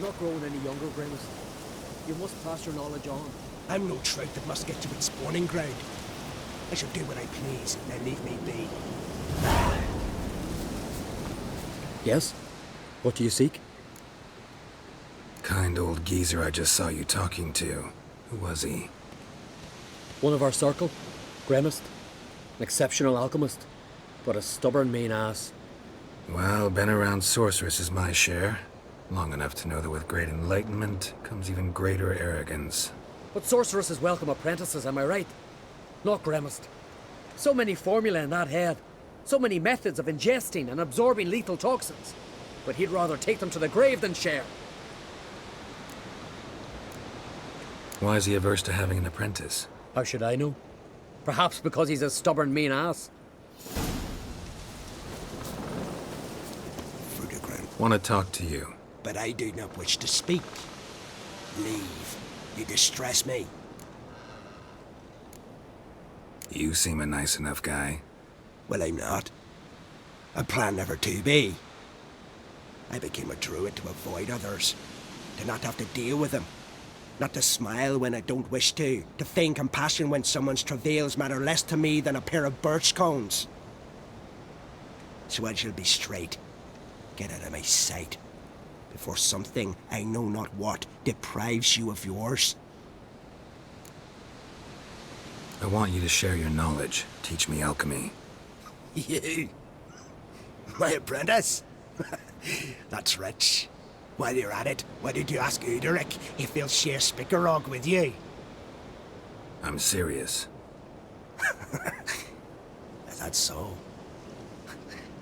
You're not growing any younger, Grimace. You must pass your knowledge on. I'm no trout that must get to its spawning ground. I shall do what I please, now leave me be. Yes? What do you seek? Kind old geezer I just saw you talking to. Who was he? One of our circle. Grimace. An exceptional alchemist. But a stubborn mean ass. Well, been around sorceresses my share. Long enough to know that with great enlightenment comes even greater arrogance. But sorceresses welcome apprentices, am I right? Not Grimace. So many formulae in that head. So many methods of ingesting and absorbing lethal toxins. But he'd rather take them to the grave than share. Why is he averse to having an apprentice? How should I know? Perhaps because he's a stubborn mean ass. Want to talk to you. But I do not wish to speak. Leave. You distress me. You seem a nice enough guy. Well, I'm not. I plan never to be. I became a druid to avoid others. To not have to deal with them. Not to smile when I don't wish to. To feign compassion when someone's travails matter less to me than a pair of birch cones. So I shall be straight. Get out of my sight. Before something, I know not what, deprives you of yours. I want you to share your knowledge. Teach me alchemy. You? My apprentice? That's rich. While you're at it, why did you ask Uderic if he'll share Spickerog with you? I'm serious. Is that so?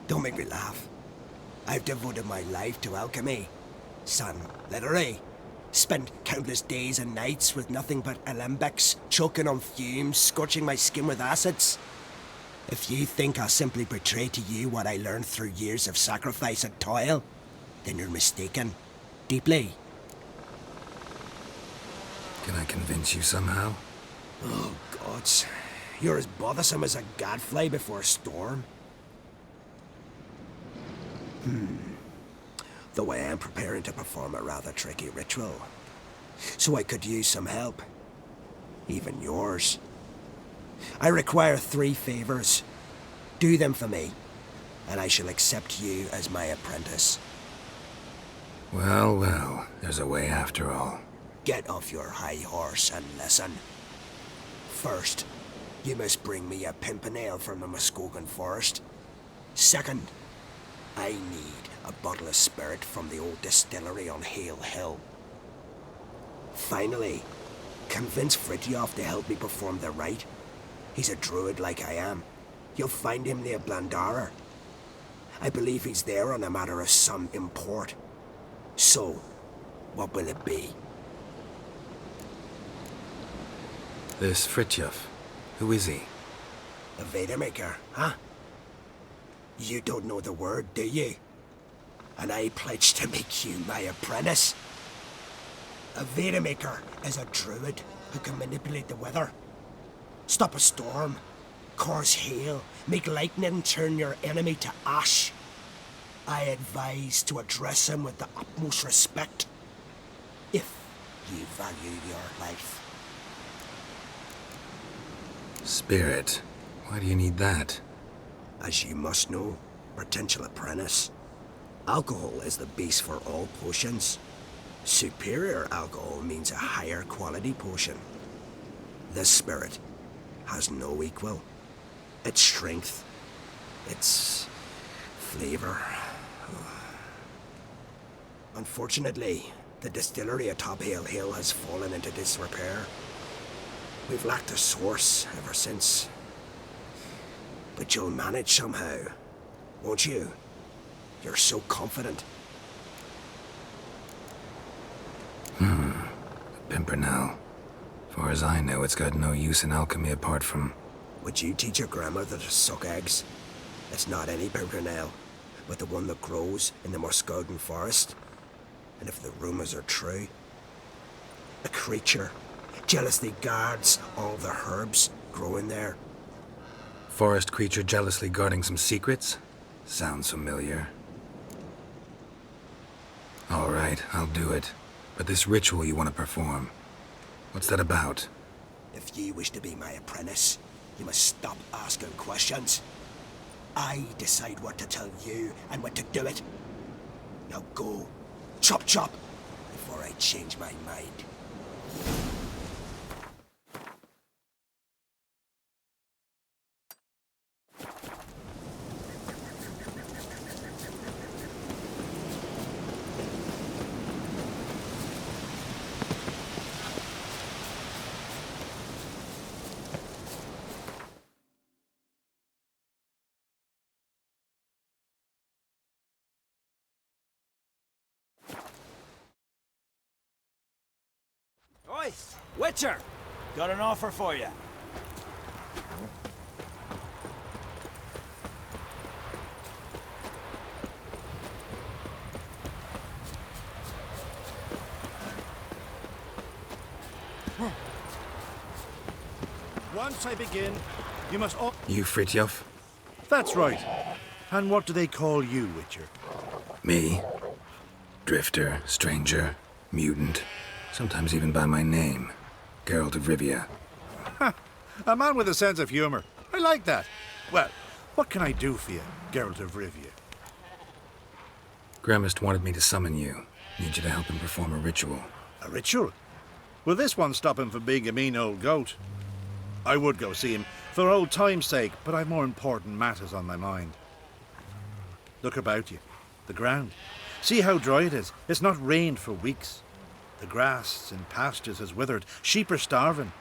Don't make me laugh. I've devoted my life to alchemy. Son, literally. Spent countless days and nights with nothing but alembics, choking on fumes, scorching my skin with acids. If you think I'll simply portray to you what I learned through years of sacrifice and toil, then you're mistaken. Deeply. Can I convince you somehow? Oh, gods. You're as bothersome as a gadfly before a storm. Though I am preparing to perform a rather tricky ritual. So I could use some help. Even yours. I require 3 favors. Do them for me, and I shall accept you as my apprentice. Well, well, there's a way after all. Get off your high horse and listen. First, you must bring me a pimpernel from the Muskogan forest. Second, I need a bottle of spirit from the old distillery on Hale Hill. Finally, convince Fritjof to help me perform the rite. He's a druid like I am. You'll find him near Blandara. I believe he's there on a matter of some import. So, what will it be? This Fritjof, who is he? A Vedamaker, huh? You don't know the word, do you? And I pledge to make you my apprentice. A Vedamaker is a druid who can manipulate the weather. Stop a storm, cause hail, make lightning turn your enemy to ash. I advise to address him with the utmost respect, if you value your life. Spirit. Why do you need that? As you must know, potential apprentice, alcohol is the base for all potions. Superior alcohol means a higher quality potion. This spirit has no equal. Its strength, its flavor. Unfortunately, the distillery atop Hale Hill has fallen into disrepair. We've lacked a source ever since. But you'll manage somehow, won't you? You're so confident. Pimpernel. Far as I know, it's got no use in alchemy apart from... Would you teach your grandmother to suck eggs? It's not any pimpernel, but the one that grows in the Muskogan forest. And if the rumors are true, a creature jealously guards all the herbs growing there. Forest creature jealously guarding some secrets? Sounds familiar. All right, I'll do it. But this ritual you want to perform, what's that about? If you wish to be my apprentice, you must stop asking questions. I decide what to tell you and when to do it. Now go, chop chop, before I change my mind. Oi, Witcher! Got an offer for you. Once I begin, you must all... You Fritjof? That's right. And what do they call you, Witcher? Me? Drifter, stranger, mutant, sometimes even by my name. Geralt of Rivia. A man with a sense of humor. I like that. Well, what can I do for you, Geralt of Rivia? Gremist wanted me to summon you. Need you to help him perform a ritual. A ritual? Will this one stop him from being a mean old goat? I would go see him, for old time's sake, but I've more important matters on my mind. Look about you. The ground. See how dry it is. It's not rained for weeks. The grass in pastures has withered. Sheep are starving.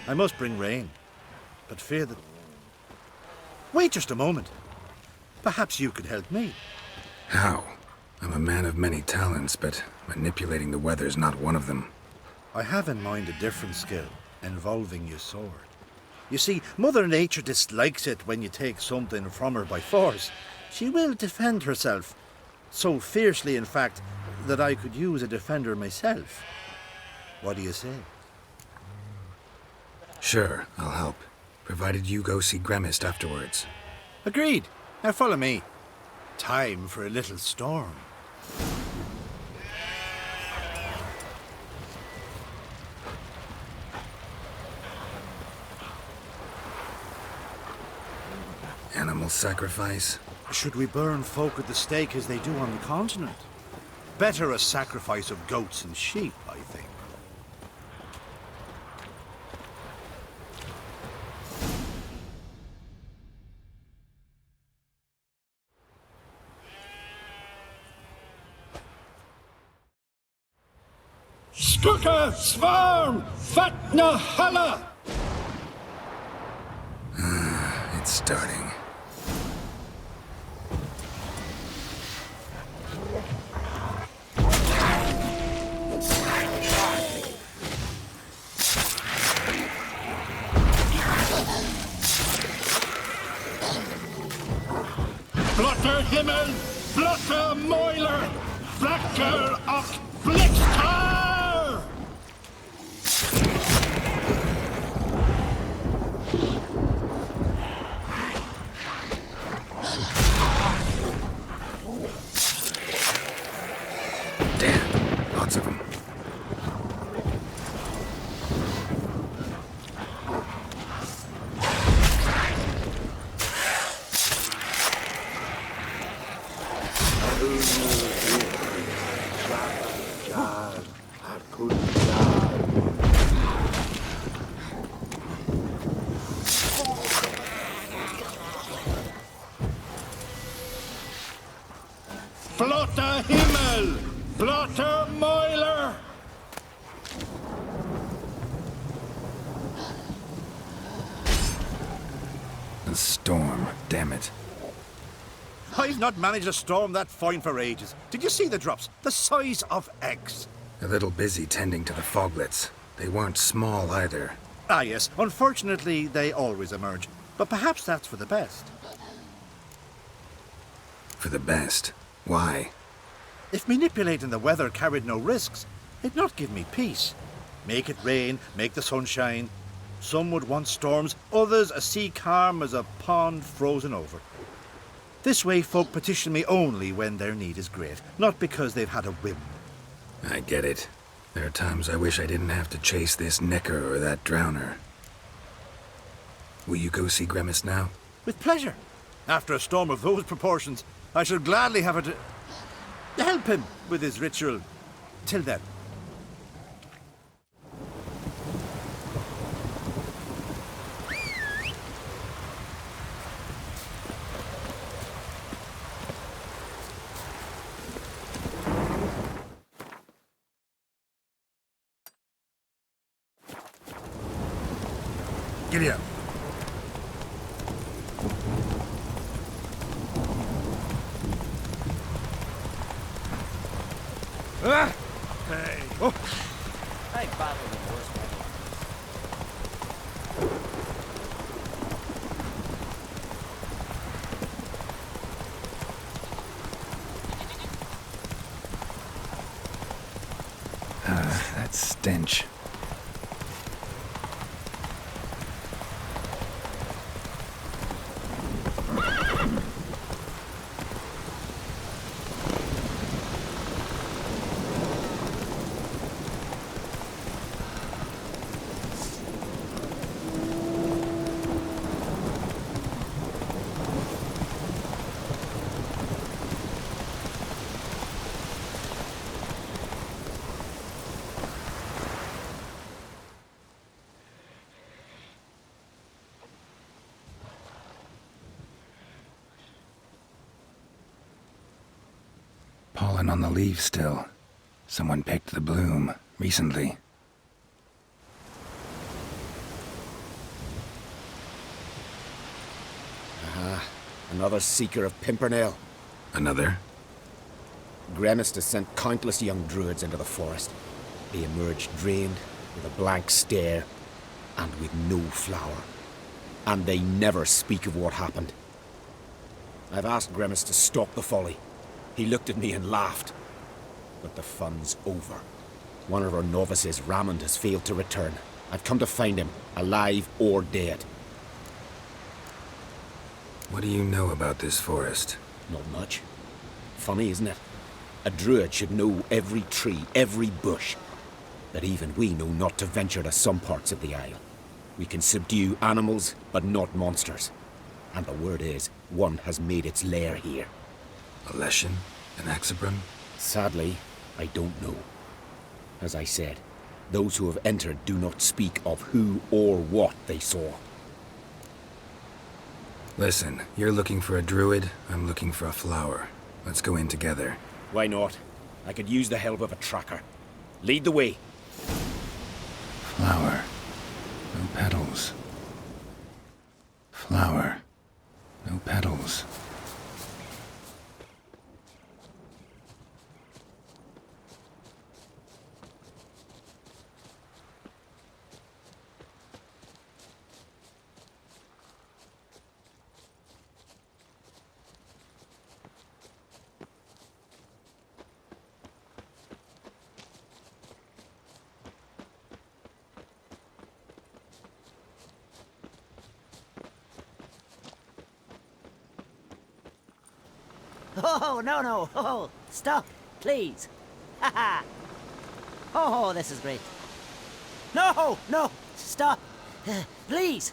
I must bring rain, but fear that... Wait just a moment. Perhaps you could help me. How? I'm a man of many talents, but manipulating the weather's not one of them. I have in mind a different skill, involving your sword. You see, Mother Nature dislikes it when you take something from her by force. She will defend herself. So fiercely, in fact, that I could use a defender myself. What do you say? Sure, I'll help. Provided you go see Gremist afterwards. Agreed. Now follow me. Time for a little storm. Animal sacrifice? Should we burn folk at the stake as they do on the continent? Better a sacrifice of goats and sheep, I think. Stuka Svarm Fatna Hala! It's starting. Blotter Himmel, Blotter Moiler, Blacker och Blixtar! Damn, lots of them. Blotter Himmel, Blotter Moiler! A storm, damn it. I've not managed a storm that fine for ages. Did you see the drops? The size of eggs. A little busy tending to the foglets. They weren't small either. Ah yes, unfortunately they always emerge. But perhaps that's for the best. For the best. Why? If manipulating the weather carried no risks, it'd not give me peace. Make it rain, make the sun shine. Some would want storms, others a sea calm as a pond frozen over. This way folk petition me only when their need is great, not because they've had a whim. I get it. There are times I wish I didn't have to chase this necker or that drowner. Will you go see Grimace now? With pleasure. After a storm of those proportions, I shall gladly have it to help him with his ritual. Till then. Giddy up. Hey. Oh. I battled the worst weather. That stench. Pollen on the leaves still. Someone picked the bloom recently. Another seeker of Pimpernel. Another? Grimace has sent countless young druids into the forest. They emerge drained, with a blank stare, and with no flower. And they never speak of what happened. I've asked Grimace to stop the folly. He looked at me and laughed. But the fun's over. One of our novices, Raymond, has failed to return. I've come to find him, alive or dead. What do you know about this forest? Not much. Funny, isn't it? A druid should know every tree, every bush. That even we know not to venture to some parts of the isle. We can subdue animals, but not monsters. And the word is, one has made its lair here. A Leshen? An Axabron? Sadly, I don't know. As I said, those who have entered do not speak of who or what they saw. Listen, you're looking for a druid, I'm looking for a flower. Let's go in together. Why not? I could use the help of a tracker. Lead the way. Flower. No petals. Flower. No petals. Oh, no. Oh, stop, please. Ha ha. Oh, this is great. No, stop. Please.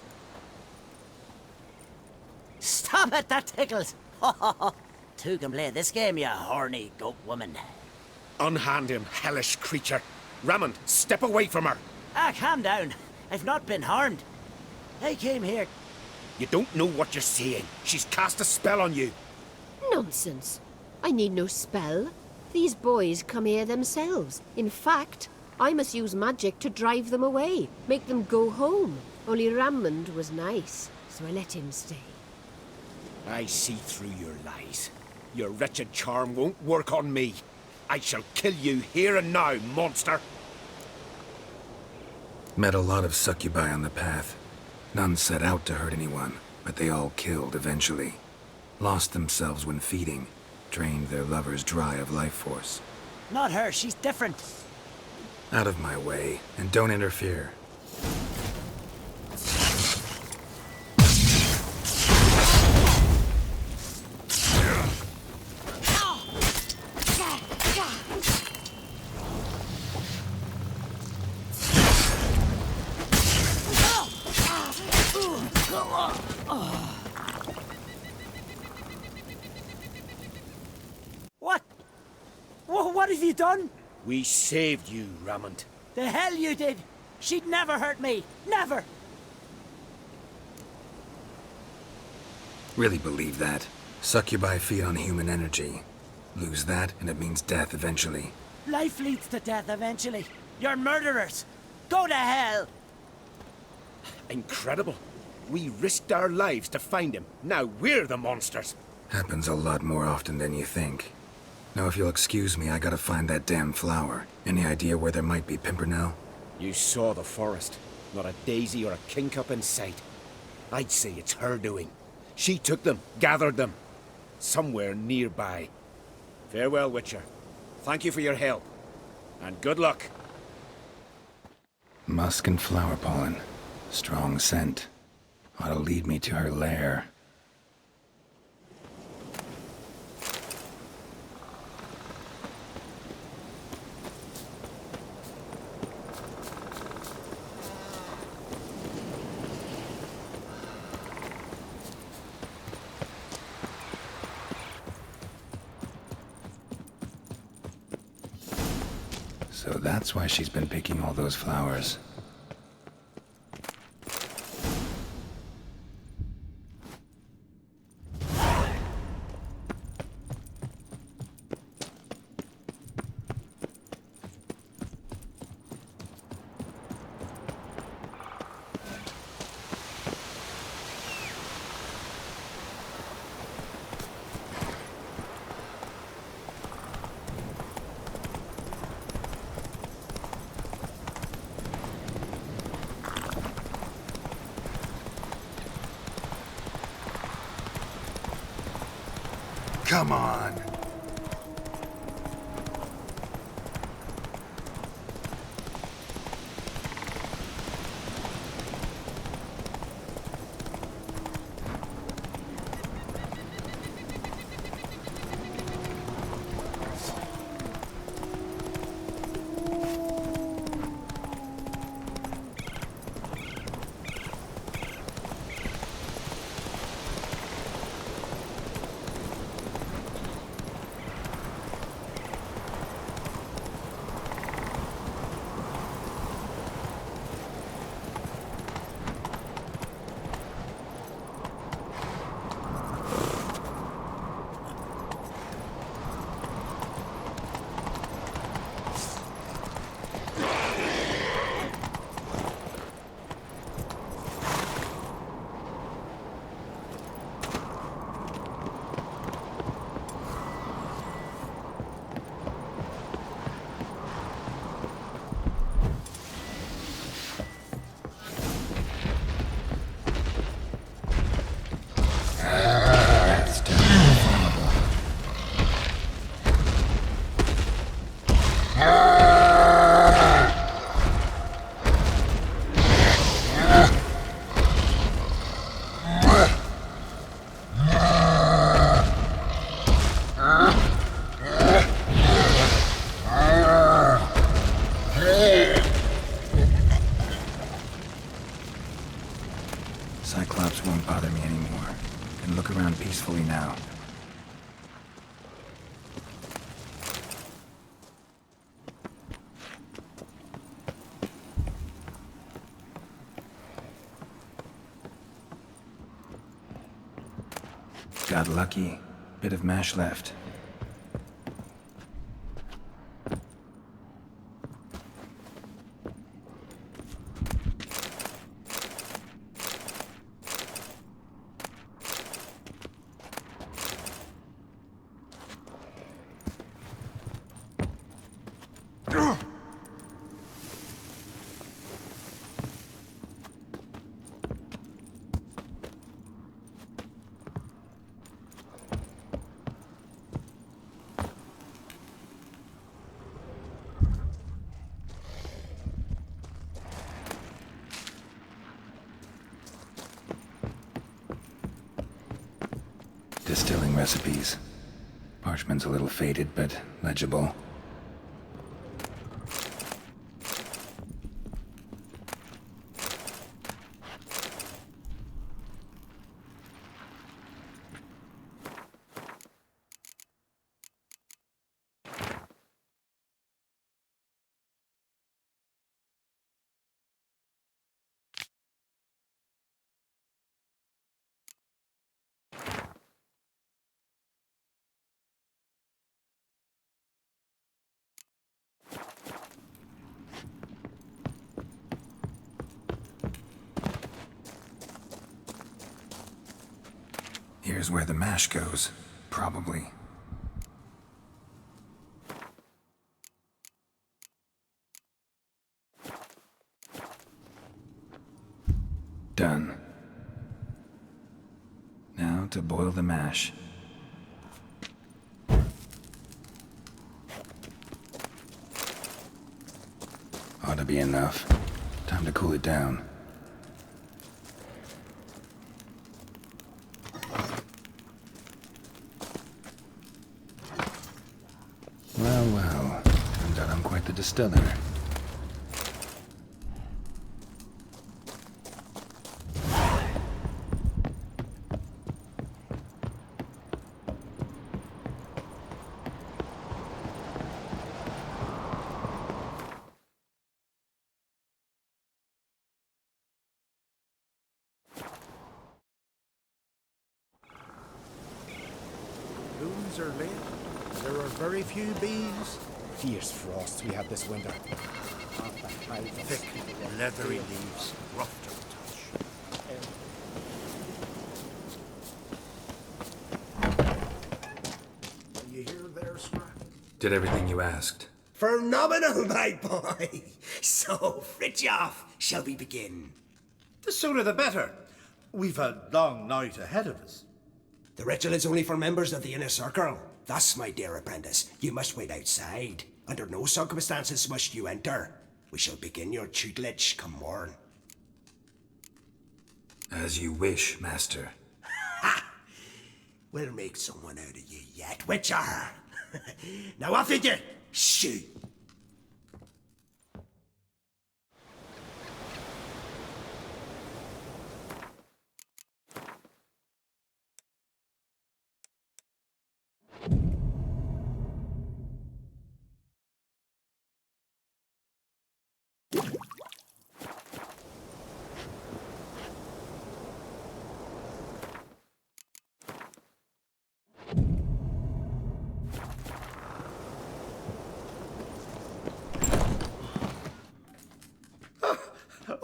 Stop it, that tickles. Two can play this game, you horny goat woman. Unhand him, hellish creature. Raymond, step away from her. Calm down. I've not been harmed. I came here. You don't know what you're saying. She's cast a spell on you. Nonsense. I need no spell. These boys come here themselves. In fact, I must use magic to drive them away, make them go home. Only Raymond was nice, so I let him stay. I see through your lies. Your wretched charm won't work on me. I shall kill you here and now, monster. Met a lot of succubi on the path. None set out to hurt anyone, but they all killed eventually. Lost themselves when feeding, drained their lovers dry of life force. Not her, she's different. Out of my way, and don't interfere. have you done? We saved you, Raymond. The hell you did! She'd never hurt me! Never! Really believe that? Succubi feed on human energy. Lose that, and it means death eventually. Life leads to death eventually. You're murderers! Go to hell! Incredible. We risked our lives to find him. Now we're the monsters. Happens a lot more often than you think. Now, if you'll excuse me, I gotta find that damn flower. Any idea where there might be Pimpernel? You saw the forest. Not a daisy or a kingcup in sight. I'd say it's her doing. She took them, gathered them. Somewhere nearby. Farewell, Witcher. Thank you for your help. And good luck. Musk and flower pollen. Strong scent. Ought to lead me to her lair. So that's why she's been picking all those flowers. Come on! Cyclops won't bother me anymore. Can look around peacefully now. Got lucky. Bit of mash left. Distilling recipes. Parchment's a little faded, but legible. Here's where the mash goes. Probably. Done. Now to boil the mash. Ought to be enough. Time to cool it down. Well, well. Turns out I'm quite the distiller. Loons are late. There are very few bees. Fierce frosts we had this winter. Thick, leathery leaves, rough to touch. You hear there, Smart? Did everything you asked. Phenomenal, my boy. So, Fritjof, shall we begin? The sooner the better. We've a long night ahead of us. The ritual is only for members of the inner circle. Thus, my dear apprentice, you must wait outside. Under no circumstances must you enter. We shall begin your tutelage come morn. As you wish, master. Ha! We'll make someone out of you yet, Witcher. Now off with you. Shoot.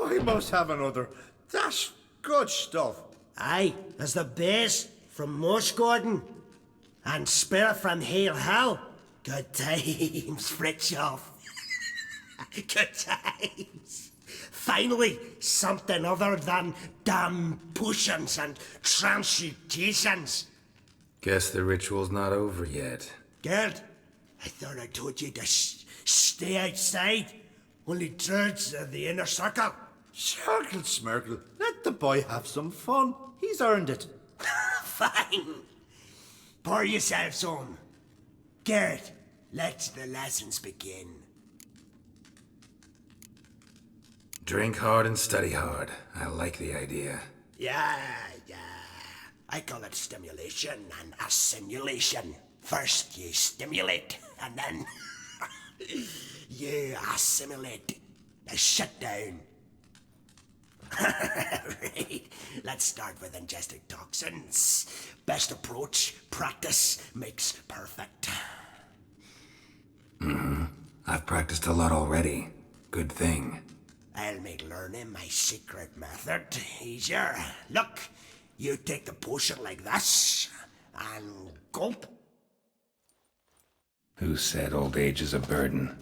We must have another. That's good stuff. Aye, as the base from Mosh Gordon and Spirit from Hale Hell. Good times, Fritjof. Good times. Finally, something other than damn potions and transmutations. Guess the ritual's not over yet. Gerd, I thought I told you to stay outside. Only thirds of the inner circle. Smirkle, Smirkle. Let the boy have some fun. He's earned it. Fine. Pour yourselves home. Gerd, let the lessons begin. Drink hard and study hard. I like the idea. Yeah. I call it stimulation and assimilation. First you stimulate, and then you assimilate. Now shut down. Right, let's start with ingesting toxins. Best approach, practice makes perfect. I've practiced a lot already. Good thing. I'll make learning my secret method easier. Look, you take the potion like this, and gulp. Who said old age is a burden?